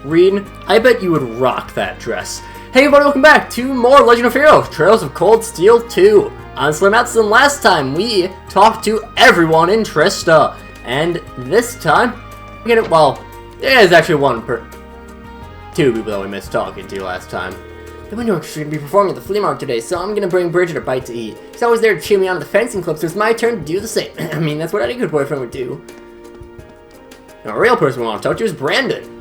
Reed, I bet you would rock that dress. Hey everybody, welcome back to more Legend of Heroes, Trails of Cold Steel 2. I'm SlayerMathis, and last time we talked to everyone in Trista. And this time, well, there's actually two people that we missed talking to last time. The window orchestra is going to be performing at the flea market today, so I'm going to bring Bridget a bite to eat. She's always there to cheer me on at the fencing club, so it's my turn to do the same. I mean, that's what any good boyfriend would do. Now, a real person we want to talk to is Brandon.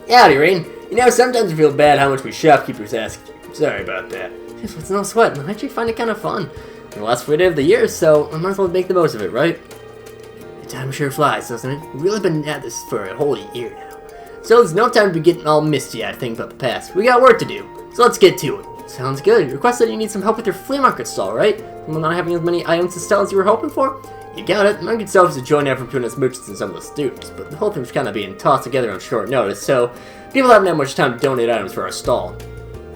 Howdy, Rain. You know, sometimes I feel bad how much we shopkeepers ask. Sorry about that. It's no sweat. I actually find it kind of fun. The last free day of the year, so I might as well make the most of it, right? The time sure flies, doesn't it? We've really been at this for a whole year now. So there's no time to be getting all misty-eyed thinking about the past. We got work to do, so let's get to it. Sounds good. You requested you need some help with your flea market stall, right? Well, not having as many items to sell as you were hoping for? You got it. Market itself is a joint effort between us merchants and some of the students, but the whole thing was kind of being tossed together on short notice, so people haven't had much time to donate items for our stall.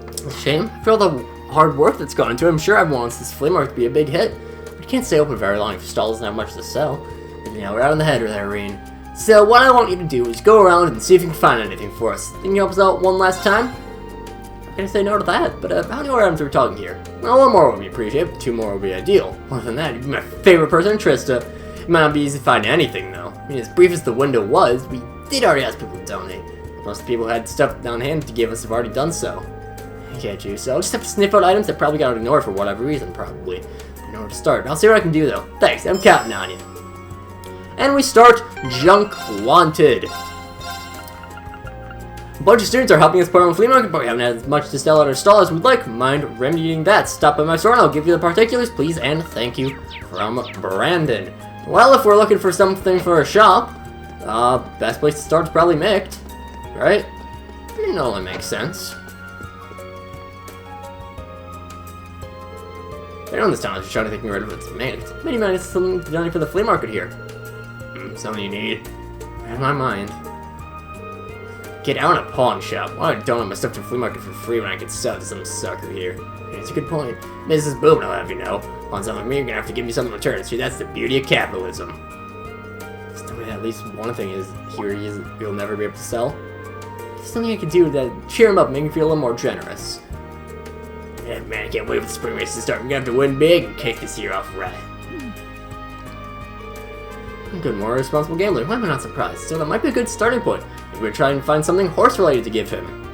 It's a shame. For all the hard work that's gone into it, I'm sure everyone wants this flea market to be a big hit. But you can't stay open very long if your stall doesn't have much to sell. But, you know, we're out on the head with that, Rain. So what I want you to do is go around and see if you can find anything for us. Think you help us out one last time? I'm gonna say no to that, but how many more items are we talking here? Well, one more would be appreciated, but two more would be ideal. More than that, you'd be my favorite person in Trista. It might not be easy to find anything, though. I mean, as brief as the window was, we did already ask people to donate. Most people who had stuff down hand to give us have already done so. I get you, so I'll just have to sniff out items that probably got ignored for whatever reason, probably. I know where to start. I'll see what I can do, though. Thanks, I'm counting on you. And we start Junk Wanted. A bunch of students are helping us put on the flea market, but we haven't had as much to sell at our stall as we'd like. Mind remedying that? Stop by my store and I'll give you the particulars, please, and thank you. From Brandon. Well, if we're looking for something for our shop, best place to start is probably Mict, right? You know that makes sense. Everyone in this town is trying to get rid of its Mict. Maybe man, it's something done for the flea market here. Something you need. In my mind. Get out in a pawn shop. Why would I donate my stuff to the flea market for free when I could sell to some sucker here? It's a good point. Mrs. Boom, I'll have you know. On something like me, you're gonna have to give me something in return. See, that's the beauty of capitalism. Just at least one thing is here you'll never be able to sell. Something I can do to cheer him up, make him feel a little more generous. Yeah, man, I can't wait for the spring race to start. We're gonna have to win big and kick this year off right. Good, more responsible gambler. Why am I not surprised? So that might be a good starting point. Maybe we're trying to find something horse-related to give him.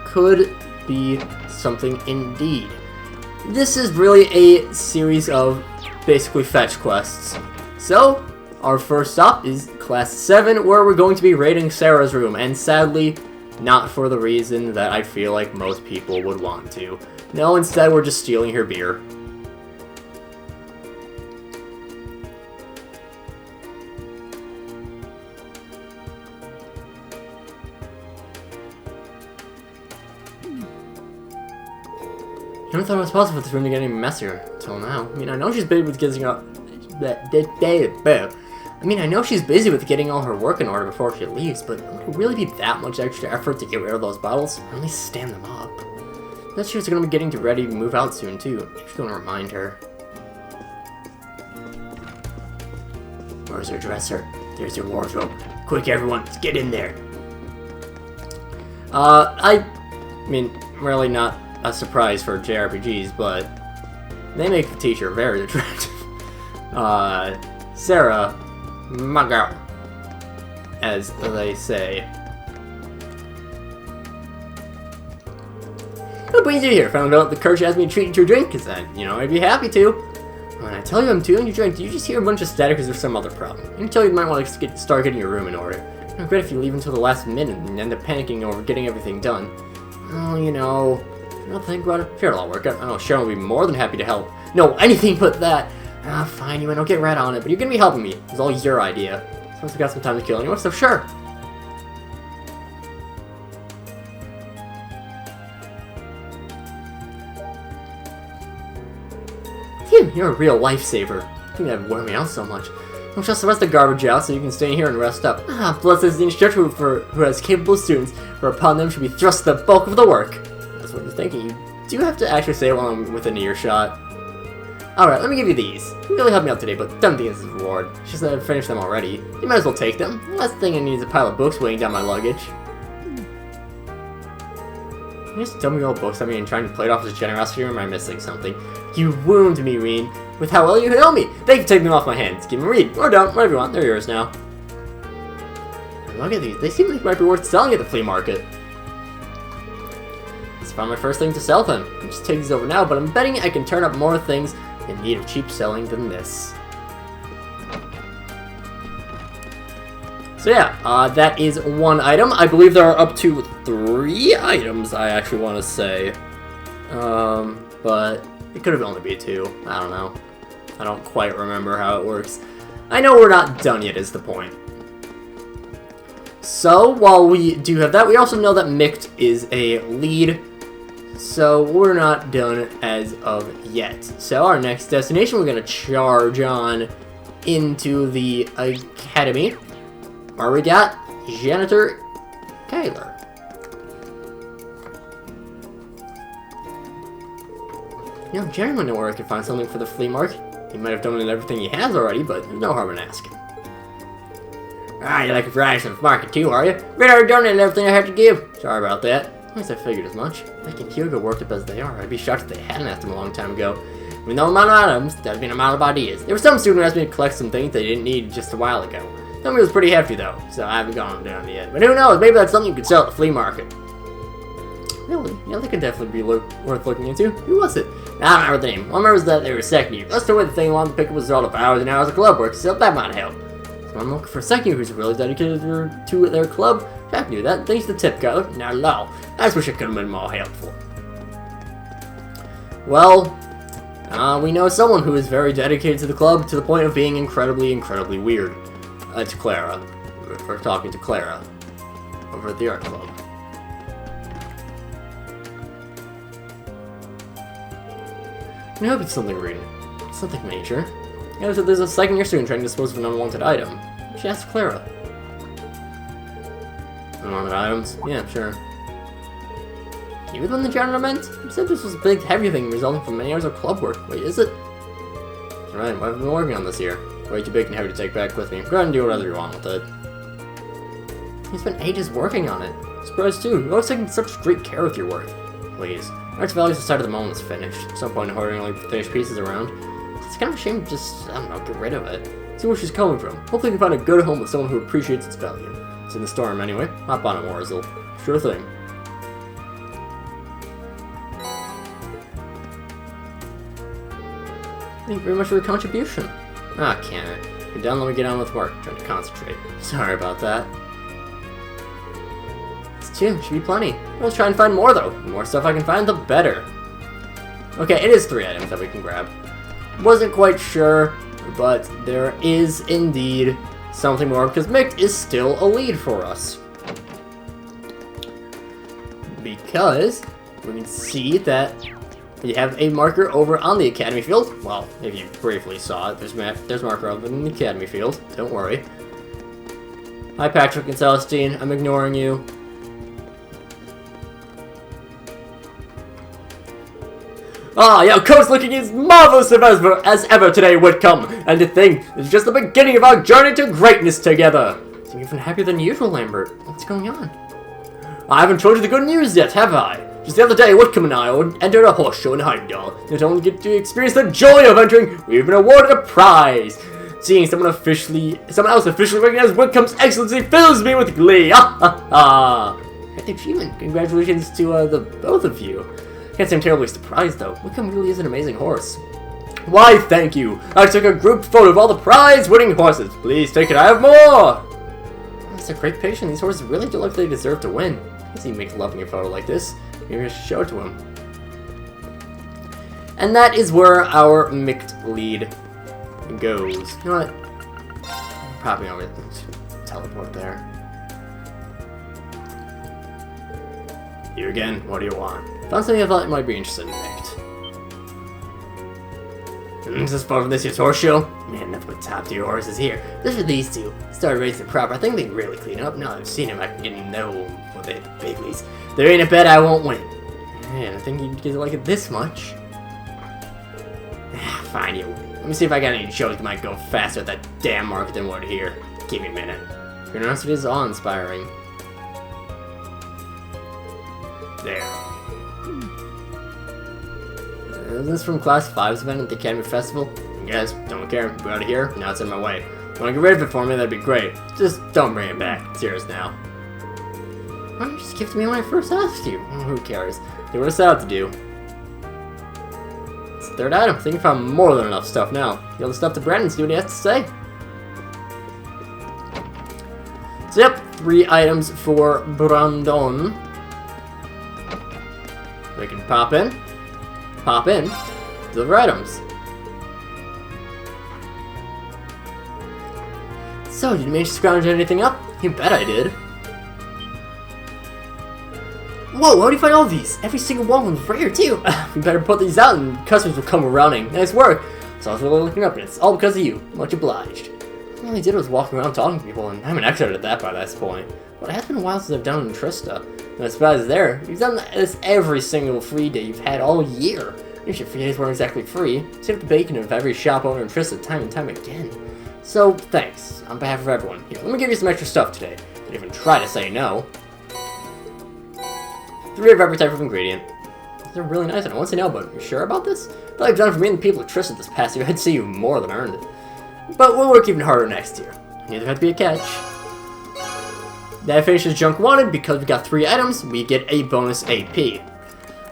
Could be something indeed. This is really a series of basically fetch quests. So, our first stop is Class 7, where we're going to be raiding Sarah's room, and sadly, not for the reason that I feel like most people would want to. No, instead we're just stealing her beer. I never thought it was possible for this room to get any messier until now. I mean, I know she's busy with getting all her work in order before she leaves, but would it really be that much extra effort to get rid of those bottles? Or at least stand them up. That she's gonna be getting ready to move out soon too. I'm just gonna remind her. Where's her dresser? There's your wardrobe. Quick, everyone, let's get in there. I mean, really not a surprise for JRPGs, but they make the teacher very attractive. Sarah, my girl, as they say. What brings you here? Found out the coach asked me to treat you to a drink, because I'd be happy to. When I tell you I'm doing your drink, do you just hear a bunch of static, or is there some other problem? I can tell you might want to start getting your room in order. It'd be great if you leave until the last minute and end up panicking over getting everything done. Oh, I'll think about it. Sure, it'll work out. I know Sharon will be more than happy to help. No, anything but that. Fine, I'll get right on it, but you're gonna be helping me. It's all your idea. Since we got some time to kill anyway, so sure. Phew, you're a real lifesaver. I think that'd wear me out so much. Don't trust the rest of the garbage out so you can stay here and rest up. Plus this is the instructor who has capable students, for upon them should be thrust the bulk of the work. That's what you're thinking. You do have to actually say it while I'm within earshot. Alright, let me give you these. You really helped me out today, but don't think this is a reward. It's just that I've finished them already. You might as well take them. The last thing I need is a pile of books weighing down my luggage. You just tell me all books at me and trying to play it off as generosity, or am I missing something? You wound me, Reen, with how well you know me. Thank you for taking them off my hands. Give them a read, or don't, whatever you want. They're yours now. Look at these. They seem like they might be worth selling at the flea market. It's found my first thing to sell them. I'll just take these over now, but I'm betting I can turn up more things in need of cheap selling than this. So yeah, that is one item. I believe there are up to 3 items, I actually want to say. But it could have only been 2. I don't know. I don't quite remember how it works. I know we're not done yet is the point. So, while we do have that, we also know that Mikt is a lead. So, we're not done as of yet. So, our next destination, we're going to charge on into the academy. Where we got Janitor Kyler. You know, Jerry might know where I can find something for the flea market. He might have donated everything he has already, but there's no harm in asking. Ah, you're looking for items from the market too, are you? But I already donated everything I had to give. Sorry about that. At least I figured as much. If Hugo worked up as they are, I'd be shocked if they hadn't asked him a long time ago. With no amount of items, that'd be an amount of ideas. There was some student who asked me to collect some things they didn't need just a while ago. Some of it was pretty hefty though, so I haven't gone down yet. But who knows, maybe that's something you could sell at the flea market. Really? Yeah, that could definitely be worth looking into. Who was it? I don't remember the name. All I remember was that they were second year. That's the way the thing wanted to pick up was all of hours and hours of club work, so that might help. So I'm looking for a second year who's really dedicated to their club. I knew that. Thanks to the tip, Kyler. Now, lol. I just wish I could have been more helpful. Well, we know someone who is very dedicated to the club to the point of being incredibly, incredibly weird. It's Clara. We're talking to Clara over at the art club. I hope it's something reading. Something major. Yeah, so there's a second year student trying to dispose of an unwanted item. She asked Clara. Unwanted items? Yeah, sure. Even when the janitor meant? You said this was a big, heavy thing resulting from many hours of club work. Wait, is it? That's right, what have I been working on this year? Way too big and heavy to take back with me. Go ahead and do whatever you want with it. He spent ages working on it. Surprised too. You're always taking such great care with your work. Please. Art's values decided the moment it's finished. There's no point in hoarding only finished pieces around. It's kind of a shame to just, I don't know, get rid of it. See where she's coming from. Hopefully you can find a good home with someone who appreciates its value. It's in the storm anyway. Hop on it, Warzel. Sure thing. Thank you very much for your contribution. Ah, can't it? You're done, let me get on with work. I'm trying to concentrate. Sorry about that. It's 2, should be plenty. We'll try and find more though. The more stuff I can find, the better. Okay, it is 3 items that we can grab. Wasn't quite sure, but there is indeed something more because Mikt is still a lead for us. Because we can see that we have a marker over on the academy field. Well, if you briefly saw it, there's marker over in the academy field. Don't worry. Hi, Patrick and Celestine. I'm ignoring you. Ah, your coat's looking as marvelous as ever today, Whitcomb. And to think, it's just the beginning of our journey to greatness together. Seem even happier than usual, Lambert. What's going on? I haven't told you the good news yet, have I? Just the other day, Whitcomb and I entered a horse show in Heimdall. Not only get to experience the joy of entering, we've been awarded a prize. Seeing someone else officially recognize Whitcomb's excellency fills me with glee. Ah ha ha! Great achievement. Congratulations to the both of you. Can't say I'm terribly surprised though. Whitcomb really is an amazing horse. Why, thank you. I took a group photo of all the prize-winning horses. Please take it. I have more. That's a great picture. These horses really do look like they deserve to win. I guess he makes loving a photo like this. Maybe I should show it to him. And that is where our Mikt lead goes. You know what? Probably over teleport there. You again? What do you want? Found something I thought you might be interested in, Mikt. Is this part of this year's horse show? Man, nothing but top-tier horses here. Just for these two. Started racing proper. I think they can really clean up. Now that I've seen him, I can get to know what they the biglies. There ain't a bet I won't win. Man, I think you guys like it this much. Fine, you. Let me see if I got any jokes that might go faster at that damn market than would here. Give me a minute. Curiosity is awe-inspiring. There. Is this from Class 5's event at the Academy Festival? Yes, don't care. We're out of here. Now it's in my way. If you want to get rid of it for me, that'd be great. Just don't bring it back. It's yours now. Why don't you just give it to me when I first asked you? Who cares? Do what I set out to do. It's the third item. I think you found more than enough stuff now. Give the stuff to Brandon and see what he has to say. So yep, 3 items for Brandon. We can pop in, deliver items. So, did you manage to scrounge anything up? You bet I did. Whoa, how do you find all these? Every single one was rare too. We better put these out and customers will come running. Nice work. So I was really looking up and it's all because of you. Much obliged. All I did was walk around talking to people and I'm an expert at that by this point. But it has been a while since I've done it in Trista. And as bad as there, you've done this every single free day you've had all year. If your free days weren't exactly free, save the bacon of every shop owner in Trista time and time again. So, thanks, on behalf of everyone. Here, let me give you some extra stuff today. Don't even try to say no. 3 of every type of ingredient. They're really nice, and I won't say no, but you sure about this? But I've done it for me and the people of Trista this past year. I'd say you more than earned it. But we'll work even harder next year. Neither had to be a catch. That finishes junk wanted. Because we got 3 items, we get a bonus AP.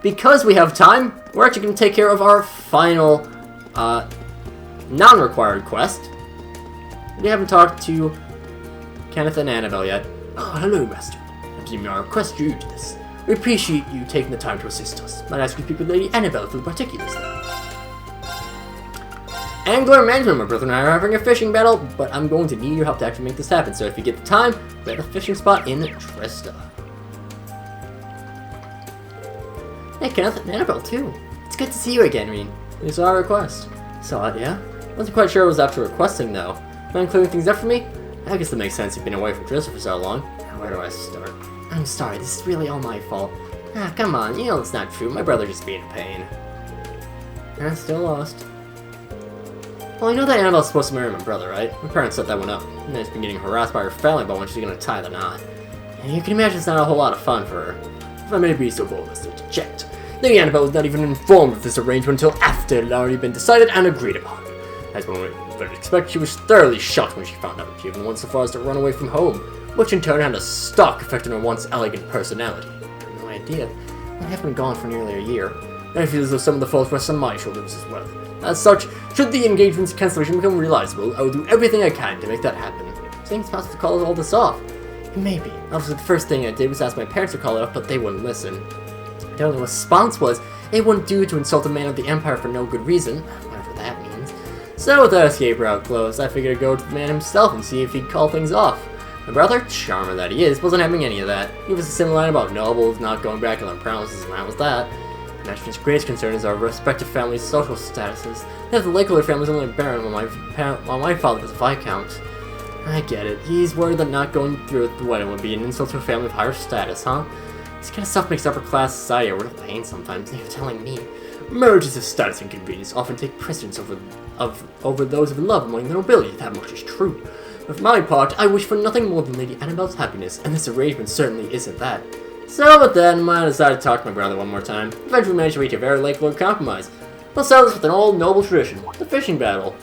Because we have time, we're actually going to take care of our final non-required quest. We haven't talked to Kenneth and Annabelle yet. Oh, hello, Master. I presume our quest drew to this. We appreciate you taking the time to assist us. Might ask you to speak with Lady Annabelle for the particulars now. Angler management, my brother and I are having a fishing battle, but I'm going to need your help to actually make this happen. So if you get the time, we have a fishing spot in Trista. Hey, Kenneth and Annabelle too. It's good to see you again, Reen. You saw our request. Saw it, yeah? Wasn't quite sure it was after requesting though. Mind clearing things up for me? I guess that makes sense. You've been away from Trista for so long. Where do I start? I'm sorry, this is really all my fault. Ah, come on, you know it's not true. My brother just being a pain. I'm still lost. Well, I know that Annabelle's supposed to marry my brother, right? My parents set that one up. And she's been getting harassed by her family about when she's gonna tie the knot. And you can imagine it's not a whole lot of fun for her. If I may be so bold as to interject. Lady Annabelle was not even informed of this arrangement until after it had already been decided and agreed upon. As one would expect, she was thoroughly shocked when she found out. She even went so far as to run away from home, which in turn had a stark effect on her once elegant personality. I have no idea. I have been gone for nearly a year. I feel as though some of the fault rests on my shoulders as well. As such, should the engagement's cancellation become realizable, I will do everything I can to make that happen. I think it's possible to call all this off. Maybe. Obviously, the first thing I did was ask my parents to call it off, but they wouldn't listen. The only response was, they wouldn't do to insult a man of the Empire for no good reason, whatever that means. So with that escape route closed, I figured I'd go to the man himself and see if he'd call things off. My brother, charmer that he is, wasn't having any of that. He was a similar line about nobles not going back on their promises, and that was that. Nation's greatest concern is our respective families' social statuses. They have the Lakeler family's only baron while my father was a viscount. I get it. He's worried that not going through with the wedding would be an insult to a family of higher status, huh? This kind of stuff makes upper class society a real pain sometimes, and you're telling me. Marriages of status and convenience often take precedence over those of love among the nobility. That much is true. But for my part, I wish for nothing more than Lady Annabelle's happiness, and this arrangement certainly isn't that. So with that in mind, I decided to talk to my brother one more time. Eventually managed to reach a very Lakeler compromise. We'll settle this with an old noble tradition, the fishing battle.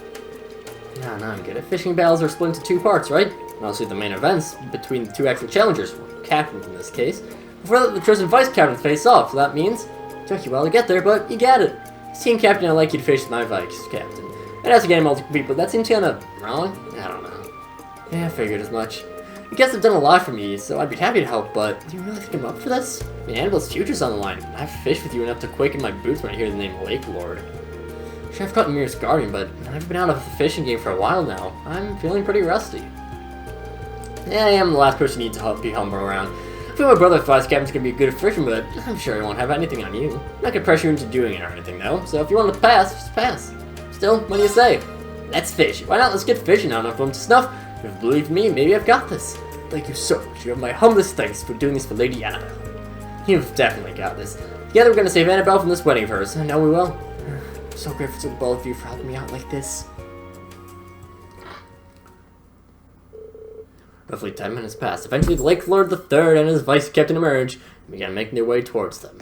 Now I get it. Fishing battles are split into 2 parts, right? Mostly the main events between the 2 actual challengers, or captains in this case. Before that, the chosen vice captains face off, so that means it took you a while to get there, but you got it. As team captain, I'd like you to fish with my vice captain. I'd ask again multiple people, that seems kinda wrong? I don't know. Yeah, I figured as much. You guys have done a lot for me, so I'd be happy to help, but do you really think I'm up for this? I mean, Annabelle's future's on the line. I've fished with you enough to quake in my boots when I hear the name Lake Lord. Sure, I've caught Mir's Guardian, but I've been out of the fishing game for a while now. I'm feeling pretty rusty. Yeah, I am the last person you need to be humble around. I feel my brother's vice captain's gonna be a good fisherman, but I'm sure he won't have anything on you. I'm not gonna pressure you into doing it or anything, though, so if you want to pass, just pass. Still, what do you say? Let's fish. Why not? Let's get fishing on enough to snuff. If you believe me, maybe I've got this. Thank you so much. You have my humblest thanks for doing this for Lady Annabelle. You've definitely got this. Together we're gonna save Annabelle from this wedding of hers. I know we will. I'm so grateful to both of you for helping me out like this. Roughly 10 minutes passed. Eventually, the Lake Lord III and his vice captain emerged and began making their way towards them.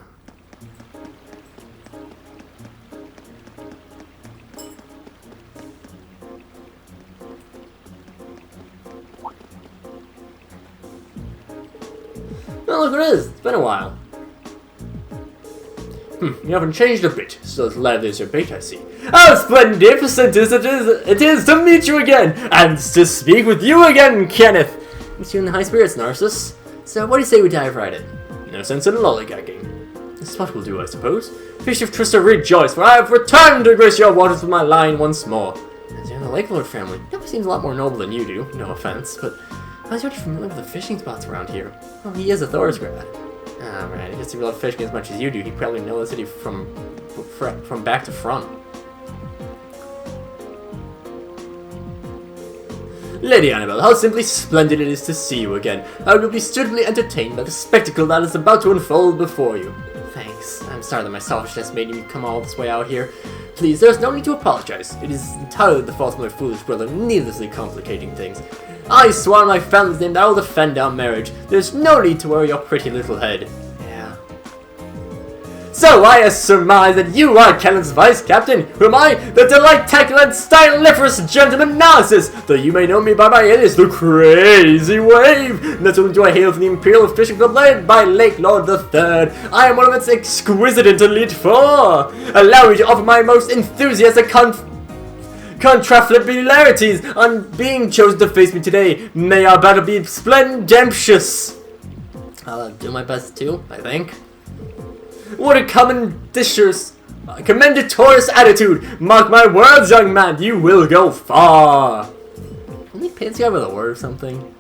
Oh, look what it is. It's been a while. You haven't changed a bit, so glad there's your bait, I see. How splendid it is to meet you again, and to speak with you again, Kenneth. It's you in the high spirits, Narcissus. So what do you say we dive right in? No sense in lollygagging. This spot will do, I suppose. Fish of Trista, rejoice, for I have returned to grace your waters with my line once more. As you're in the Lake Lord family, that seems a lot more noble than you do, no offense, but I was already familiar with the fishing spots around here. Well, he is a Thor's grad. Ah, right, I guess if you love fishing as much as you do, he'd probably know the city from back to front. Lady Annabelle, how simply splendid it is to see you again. I will be suitably entertained by the spectacle that is about to unfold before you. Thanks. I'm sorry that my selfishness made me come all this way out here. Please, there's no need to apologize. It is entirely the fault of my foolish brother, needlessly complicating things. I swear on my family's name that I will defend our marriage. There's no need to worry your pretty little head. Yeah. So I surmise that you are Kenneth's vice captain. Who am I? The delightful and styliferous gentleman Narcissus. Though you may know me by my alias, the Crazy Wave. Not only do I hail from the Imperial Fishing Club led by Lake Lord III, I am one of its exquisite elite four. Allow me to offer my most enthusiastic contraflabilities on being chosen to face me today. May our battle be splendemptious. I'll do my best too, I think. What a commendatorious attitude! Mark my words, young man, you will go far! Can we pin together with a word or something?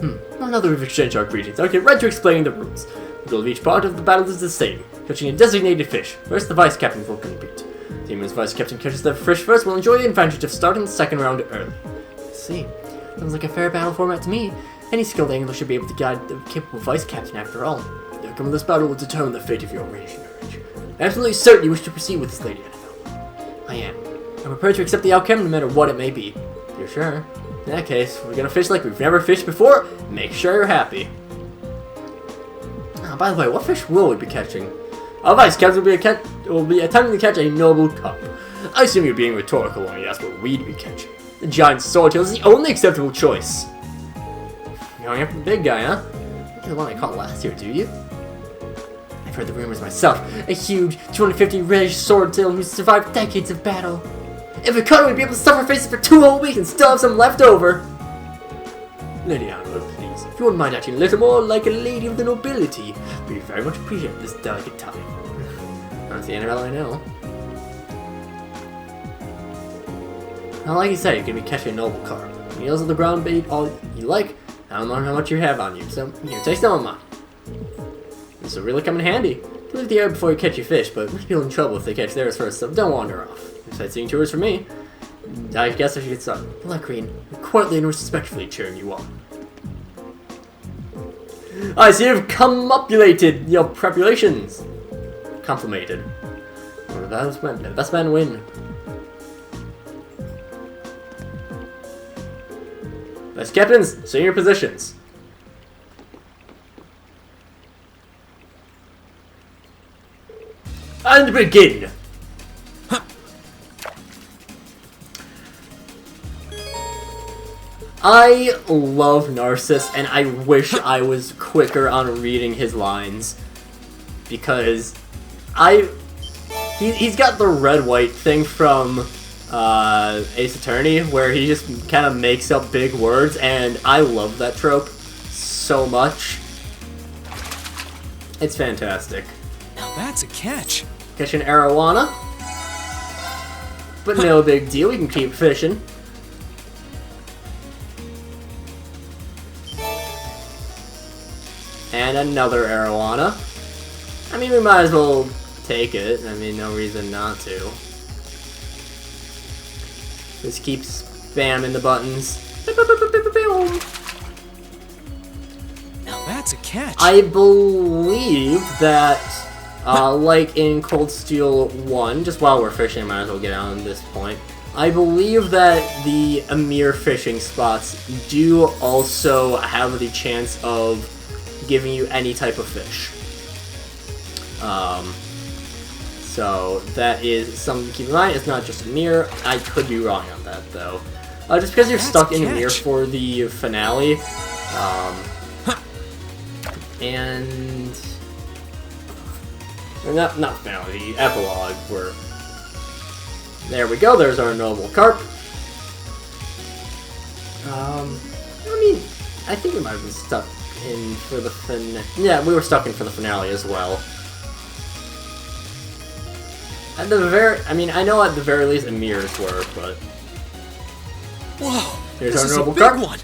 Now that we've exchanged our greetings, I'll get right to explaining the rules. The goal of each part of the battle is the same, catching a designated fish. First, the vice captain will compete. The team whose vice captain catches the fish first will enjoy the advantage of starting the second round early. I see. Sounds like a fair battle format to me. Any skilled angler should be able to guide the capable vice captain after all. The outcome of this battle will determine the fate of your marriage. I'm absolutely certain you wish to proceed with this, Lady Annabelle. I am. I'm prepared to accept the outcome no matter what it may be. You're sure? In that case, we're gonna fish like we've never fished before. Make sure you're happy. Oh, by the way, what fish will we be catching? Our vice captain will be attempting to catch a noble carp. I assume you're being rhetorical when you ask what we'd be catching. The giant swordtail is the only acceptable choice. You're going after the big guy, huh? You're the one I caught last year, do you? I've heard the rumors myself. A huge 250 reg swordtail who's survived decades of battle. If we caught him, we'd be able to stuff our faces for 2 whole weeks and still have some left over. Lady Annabelle, please, if you wouldn't mind acting a little more like a lady of the nobility, we very much appreciate this delicate time. That's the Annabelle I know. Now, like you said, you can be catching a noble carp. Meals on the ground bait all you like. I don't know how much you have on you, so here, take some of mine. This will really come in handy. You leave the air before you catch your fish, but most people in trouble if they catch theirs first, so don't wander off. Sightseeing tours for me. I guess I should get started. Good luck, Green. I'm quietly and respectfully cheering you on. I see you've comopulated your preparations. Complimented. Well, the best man win. Vice captains, senior positions. And begin. I love Narcissus, and I wish I was quicker on reading his lines, because he's got the red-white thing from Ace Attorney, where he just kind of makes up big words, and I love that trope so much. It's fantastic. Now that's a catch. Catch an arowana, but no big deal, we can keep fishing. And another arowana. I mean, we might as well take it. I mean, no reason not to. Just keep spamming the buttons. Now that's a catch. I believe that Like in Cold Steel 1, just while we're fishing, I might as well get out on this point. I believe that the Amir fishing spots do also have the chance of giving you any type of fish. So that is something to keep in mind. It's not just Amir. I could be wrong on that, though. Just because you're stuck in Amir for the finale, and... Not finale, the epilogue, where... There we go, there's our noble carp. I mean, I think we might have been stuck in for the finale. Yeah, we were stuck in for the finale as well. At the I mean, I know at the very least Amir's were, but... Whoa! Here's this our noble is a big carp. one!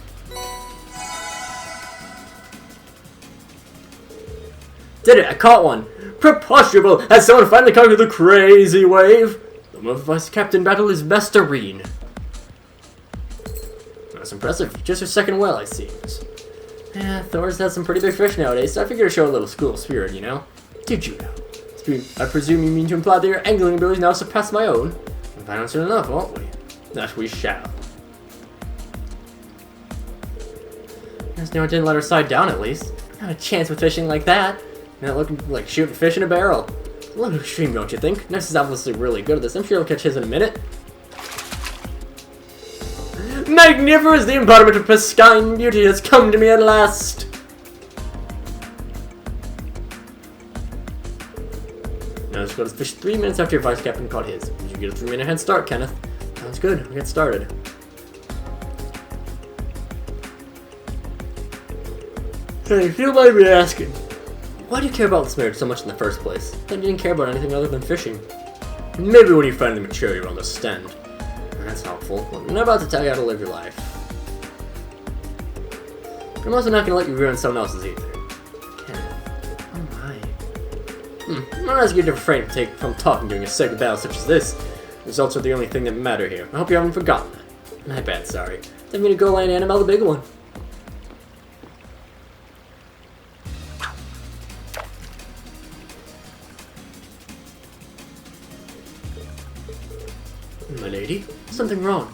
Did it! I caught one! Preposterable! Has someone finally conquered the crazy wave? The move vice captain battle is Masterine. That's impressive. Just your second well, I see. Yeah, Thor's had some pretty big fish nowadays, so I figured to show a little school spirit, you know? Did you know? I presume you mean to imply that your angling abilities now surpass my own? If I don't soon enough, won't we? That we shall. Guess no one didn't let her side down at least. Not a chance with fishing like that. Not looking like shooting fish in a barrel. A little extreme, don't you think? Ness is obviously really good at this. I'm sure he'll catch his in a minute. Magniferous! The embodiment of pristine beauty has come to me at last! Now let's go to fish 3 minutes after your vice captain caught his. Did you get a 3-minute head start, Kenneth? Sounds good. We'll get started. Hey, if you might be asking, why do you care about this marriage so much in the first place? I didn't care about anything other than fishing. Maybe when you finally mature, you'll understand. That's helpful. Well, I'm not about to tell you how to live your life. I'm also not going to let you ruin someone else's either. Kenneth. Oh my. I'm not asking you to refrain from talking during a sacred battle such as this. Results are the only thing that matter here. I hope you haven't forgotten that. My bad, sorry. Didn't mean to go land Annabelle the big one. My lady, something wrong?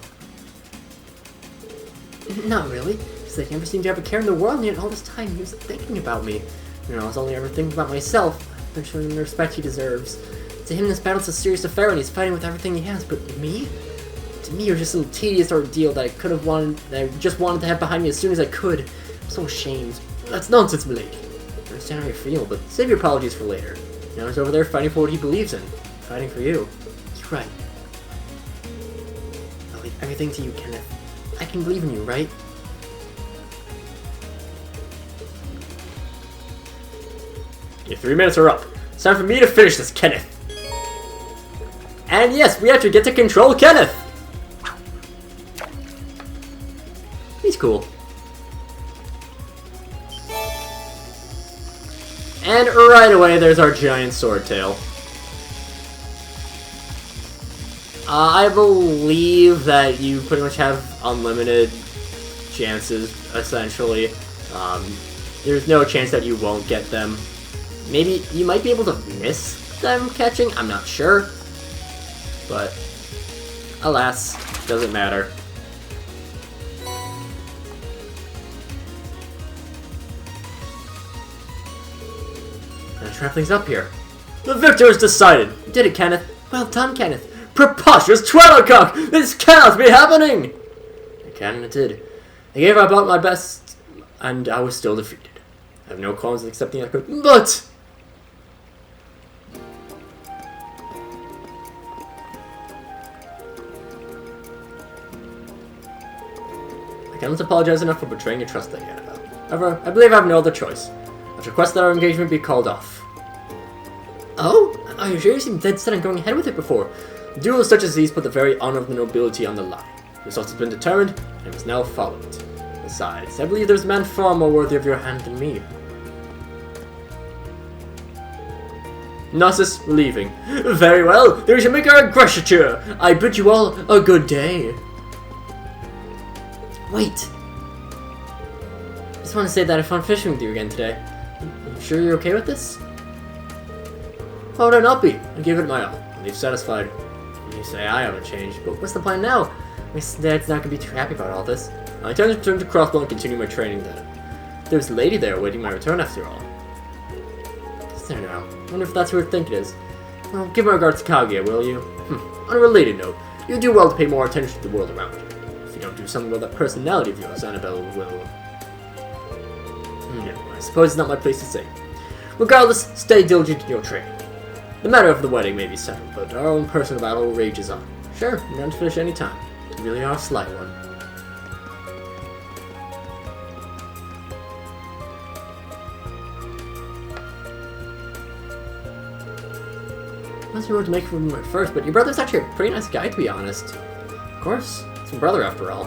Not really, because I never seem to have a care in the world, and yet all this time he was thinking about me. You know, I was only ever thinking about myself. I've been showing him the respect he deserves. To him, this battle's a serious affair, and he's fighting with everything he has. But me? To me, it was just some tedious ordeal that I just wanted to have behind me as soon as I could. I'm so ashamed. That's nonsense, my lady. I understand how you feel, but save your apologies for later. Now he's over there fighting for what he believes in. Fighting for you. You're right. I'll leave everything to you, Kenneth. I can believe in you, right? Your 3 minutes are up. It's time for me to finish this, Kenneth. And yes, we actually get to control Kenneth. He's cool. And right away, there's our giant swordtail. I believe that you pretty much have unlimited chances, essentially. There's no chance that you won't get them. Maybe you might be able to miss them catching, I'm not sure. But, alas, doesn't matter. Let's wrap things up here. The victor is decided! You did it, Kenneth. Well done, Kenneth. Preposterous Twellercock! This cannot be happening! It can and it did. I gave about my best, and I was still defeated. I have no qualms in accepting I could, but... I cannot apologize enough for betraying your trust that you had about. However, I believe I have no other choice. I must request that our engagement be called off. Oh? Are you sure you seemed dead set on going ahead with it before? Duels such as these put the very honor of the nobility on the line. The result has been determined, and I must now follow it. Besides, I believe there's a man far more worthy of your hand than me. Narcissus, leaving. Very well, then we shall make our aggression. I bid you all a good day. Wait. I just want to say that I found fishing with you again today. Are you sure you're okay with this? Why would I not be? I gave it my all. And leave satisfied. You say I haven't changed, but what's the plan now? My dad's not gonna be too happy about all this. I intend to return to Crossbow and continue my training then. There's a lady there awaiting my return after all. Is there now? I wonder if that's who I think it is. Well, give my regards to Kaguya, will you? On a related note, you do well to pay more attention to the world around you. If you don't do something about that personality of yours, Annabelle will... No, I suppose it's not my place to say. Regardless, stay diligent in your training. The matter of the wedding may be settled, but our own personal battle rages on. Sure, you're not to finish any time. You really are a sly one. I was to make it from at first, but your brother's actually a pretty nice guy, to be honest. Of course, it's my brother after all.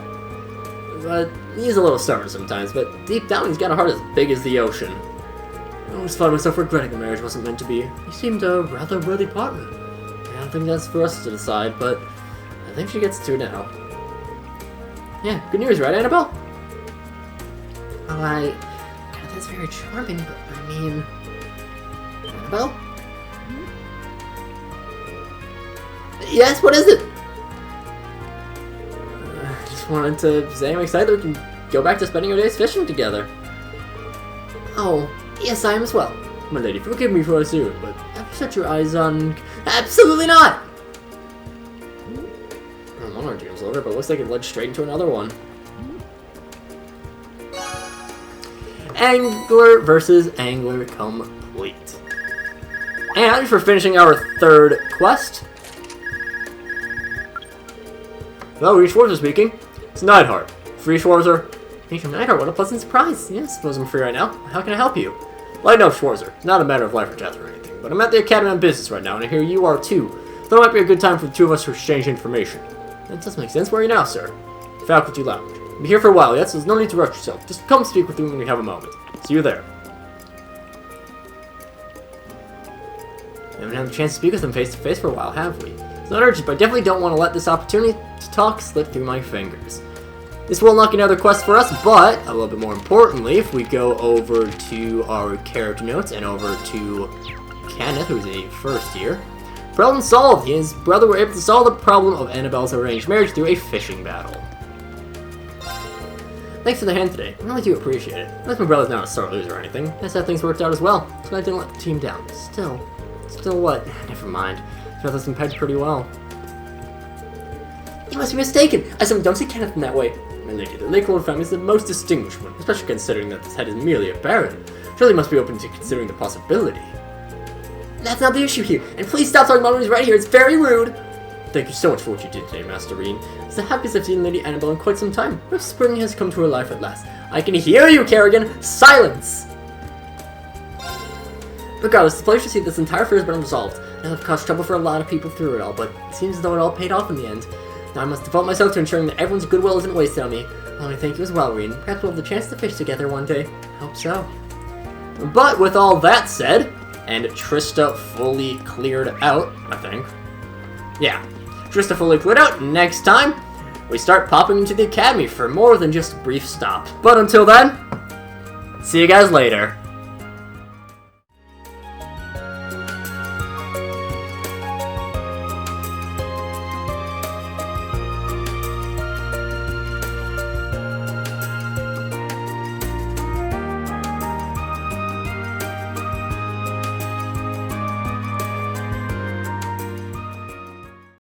But he's a little stubborn sometimes, but deep down he's got a heart as big as the ocean. I always found myself regretting the marriage wasn't meant to be. He seemed a rather worthy partner. I don't think that's for us to decide, but I think she gets to now. Yeah, good news, right, Annabelle? Well, God, that's very charming, but I mean... Annabelle? Yes, what is it? I just wanted to say I'm excited we can go back to spending our days fishing together. Oh, yes, I am as well. My lady, forgive me for assuming, but have you set your eyes on... Absolutely not! One ordeal's over, but looks like it led straight into another one. Angler versus Angler complete. And for finishing our third quest... Hello, Reach Schwarzer speaking. It's Neidhart. Free Schwarzer. Major Neidhart, what a pleasant surprise. Yeah, I suppose I'm free right now. How can I help you? Lighten up, Schwarzer. It's not a matter of life or death or anything, but I'm at the Academy on business right now, and I hear you are too. So it might be a good time for the two of us to exchange information. That does make sense. Where are you now, sir? Faculty Lounge. I'll be here for a while yet, so there's no need to rush yourself. Just come speak with me when we have a moment. See you there. We haven't had a chance to speak with them face to face for a while, have we? It's not urgent, but I definitely don't want to let this opportunity to talk slip through my fingers. This will unlock another quest for us, but a little bit more importantly, if we go over to our character notes and over to Kenneth, who's a first year, problem solved. He and his brother were able to solve the problem of Annabelle's arranged marriage through a fishing battle. Thanks for the hand today. I really do appreciate it. Unless my brother's not a sore loser or anything. Nice how things worked out as well. So I didn't let the team down. Still what? Never mind. His brother's been pegged pretty well. You must be mistaken. I said, don't see Kenneth in that way. My lady, the Lakeland family is the most distinguished one, especially considering that this head is merely a baron. Surely must be open to considering the possibility. That's not the issue here, and please stop talking about me right here. It's very rude. Thank you so much for what you did today, Master Reen. It's the happiest I've seen Lady Annabelle in quite some time. Perhaps spring has come to her life at last. I can hear you, Kerrigan! Silence! Regardless, it's a pleasure to see this entire affair has been resolved. I have caused trouble for a lot of people through it all, but it seems as though it all paid off in the end. Now I must devote myself to ensuring that everyone's goodwill isn't wasted on me. Well, I thank you as well, Reen. Perhaps we'll have the chance to fish together one day. Hope so. But with all that said, and Trista fully cleared out, I think. Yeah, Trista fully cleared out. Next time, we start popping into the academy for more than just brief stops. But until then, see you guys later.